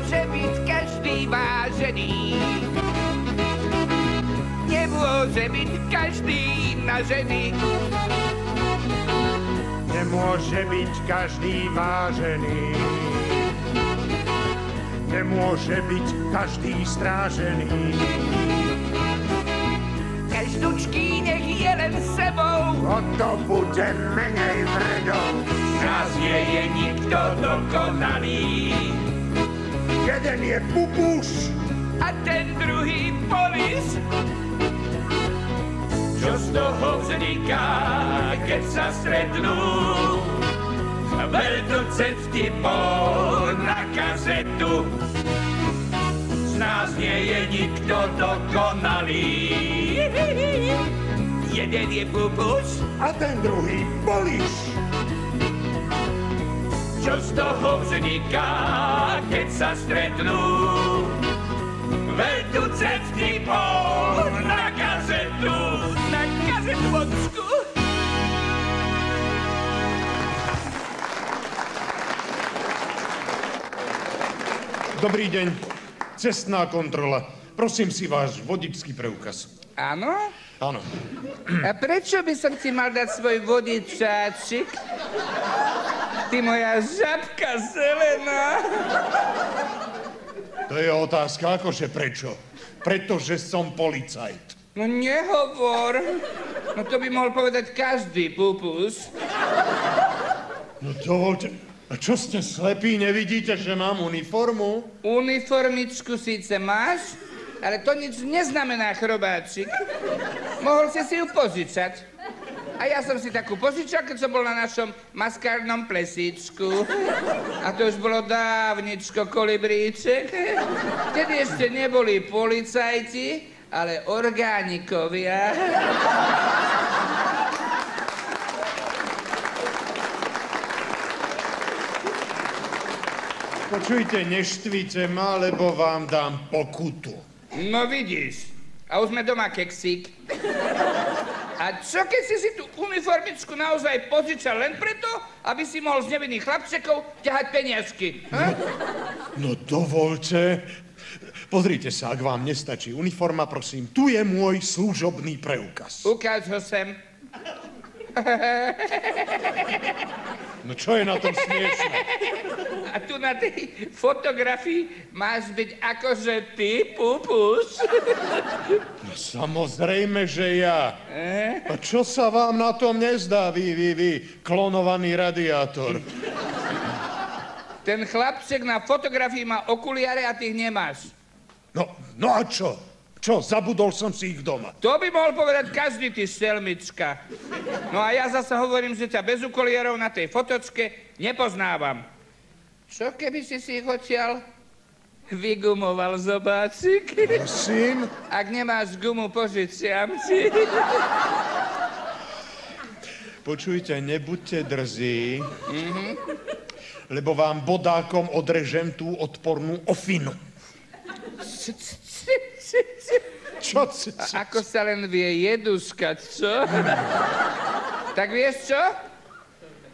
Nemôže byť každý vážený. Nemôže byť každý na ženy. Nemôže byť každý vážený. Nemôže byť každý strážený. Každúčký nech je len sebou. O to bude menej vredov. Z nás nie je nikto dokonalý. Jeden je pupus a ten druhý polis. Čo z toho vzniká, keď sa stretnú? Veľkoce vtipov na kazetu. Z nás nie je nikto dokonalý. Jeden je pupus a ten druhý polis. Čo z toho vzniká, keď sa stretnú? Veľkoce vtipov na kazetu. Na kazetu, vodčku. Dobrý deň. Cestná kontrola. Prosím si váš vodičský preukaz. Áno? Áno. A prečo by som ti mal dať svoj vodičáčik? Ty moja žabka zelená. To je otázka, akože prečo? Pretože som policajt. No nehovor. No to by mohol povedať každý pupus. No dovolte. A čo ste slepí, nevidíte, že mám uniformu? Uniformičku síce máš, ale to nič neznamená, chrobáčik. Mohol si ju požičať. A ja som si takú požičal, keď som bol na našom maskárnom plesíčku. A to už bolo dávničko, kolibríček. Vtedy ešte neboli policajti, ale orgánikovia. Počujte, neštvíte ma, lebo vám dám pokutu. No vidíš. A už sme doma, keksík. A čo keď si tú uniformičku naozaj požičal len preto, aby si mohol z nevinných chlapčekov ťahať peniažky? No dovolte. Pozrite sa, ak vám nestačí uniforma, prosím, tu je môj služobný preukaz. Ukáž ho sem. No čo je na tom smiešné? A tu na tej fotografii máš byť akože ty, pupus. No samozrejme, že ja. A čo sa vám na tom nezdá, vy, klonovaný radiátor? Ten chlapček na fotografii má okuliare a ty ich nemáš. No a čo? Čo, zabudol som si ich doma? To by mohol povedať každý, ty šelmička. No a ja zase hovorím, že ťa bez okuliarov na tej fotočke nepoznávam. Čo keby si ich odtiaľ vygumoval, zobáčik? Prosím? Ak nemáš gumu, požičiam ti. Počujte, nebuďte drzí, lebo vám bodákom odrežem tú odpornú ofinu. Čo? Ako sa len vie jeduškať, čo? Tak vieš čo?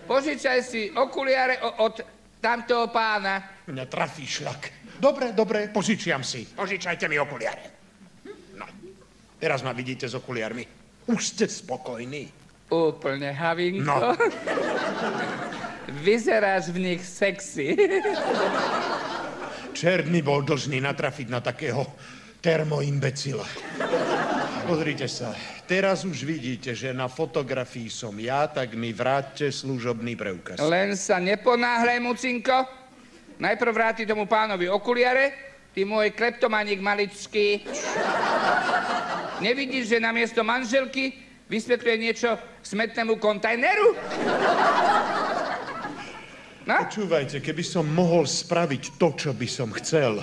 Požičaj si okuliare od tamtoho pána. Mňa trafí šľak. Dobre, požičiam si. Požičajte mi okuliare. No, teraz ma vidíte s okuliarmi. Už ste spokojní? Úplne, Havinko. No. Vyzeráš v nich sexy. Čert mi bol dlžný natrafiť na takého termoimbecila. Pozrite sa, teraz už vidíte, že na fotografii som ja, tak mi vráťte služobný preukaz. Len sa neponáhľaj, Mucinko. Najprv vráti tomu pánovi okuliare, ty môj kleptomaník maličký. Nevidíš, že namiesto manželky vysvetľuje niečo smetnému kontajneru? No? Počúvajte, keby som mohol spraviť to, čo by som chcel,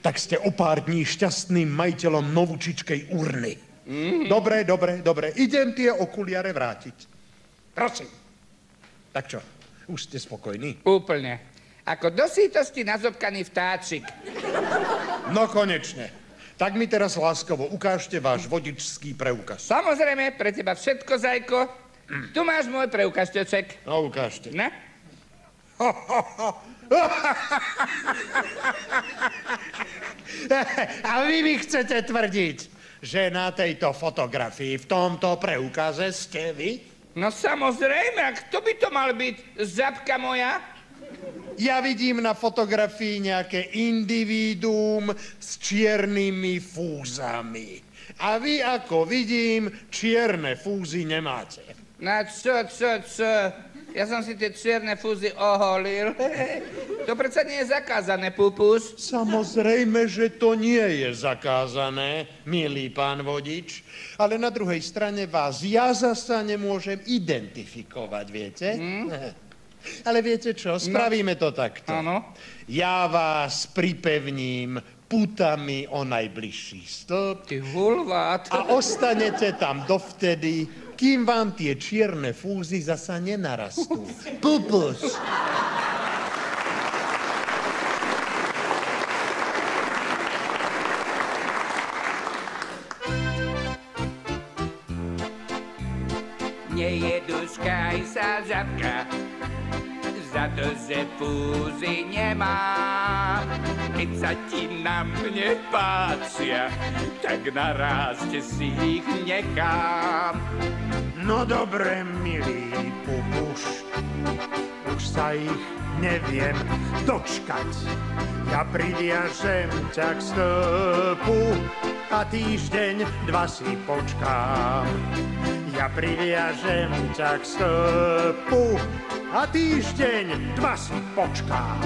tak ste o pár dní šťastným majiteľom novúčičkej urny. Dobre. Idem tie okuliare vrátiť. Prosím. Tak čo, už ste spokojní? Úplne. Ako do sítosti nazobkaný vtáčik. No konečne. Tak mi teraz láskavo ukážte váš vodičský preukaz. Samozrejme, pre teba všetko, zajko. Tu máš môj preukažteček. No, ukážte. Ne? A vy mi chcete tvrdiť, že na tejto fotografii v tomto preukaze ste vy? No samozrejme, a kto by to mal byť? Žabka moja? Ja vidím na fotografii nejaké individuum s čiernymi fúzami. A vy, ako vidím, čierne fúzy nemáte. Na čo? Ja som si tie čierne fúzy oholil. To predsa nie je zakázané, Pupus. Samozrejme, že to nie je zakázané, milý pán vodič. Ale na druhej strane vás ja zasa nemôžem identifikovať, viete? Ale viete čo, spravíme to takto. Áno. Ja vás pripevním putami o najbližší stĺp. Ty hulvát. A ostanete tam dovtedy, kým vám tie čierne fúzy zasa nenarastú. Pupus. Nejeduškaj sa, žabka, za to, že fúzy nemá. Keď sa ti na mne páčia, tak narázte si ich nechám. No dobre, milý Pupuš, už sa ich neviem dočkať. Ja priviažem ťa k stĺpu a týždeň, dva si počkám. Ja priviažem ťa k stĺpu a týždeň, dva si počkám.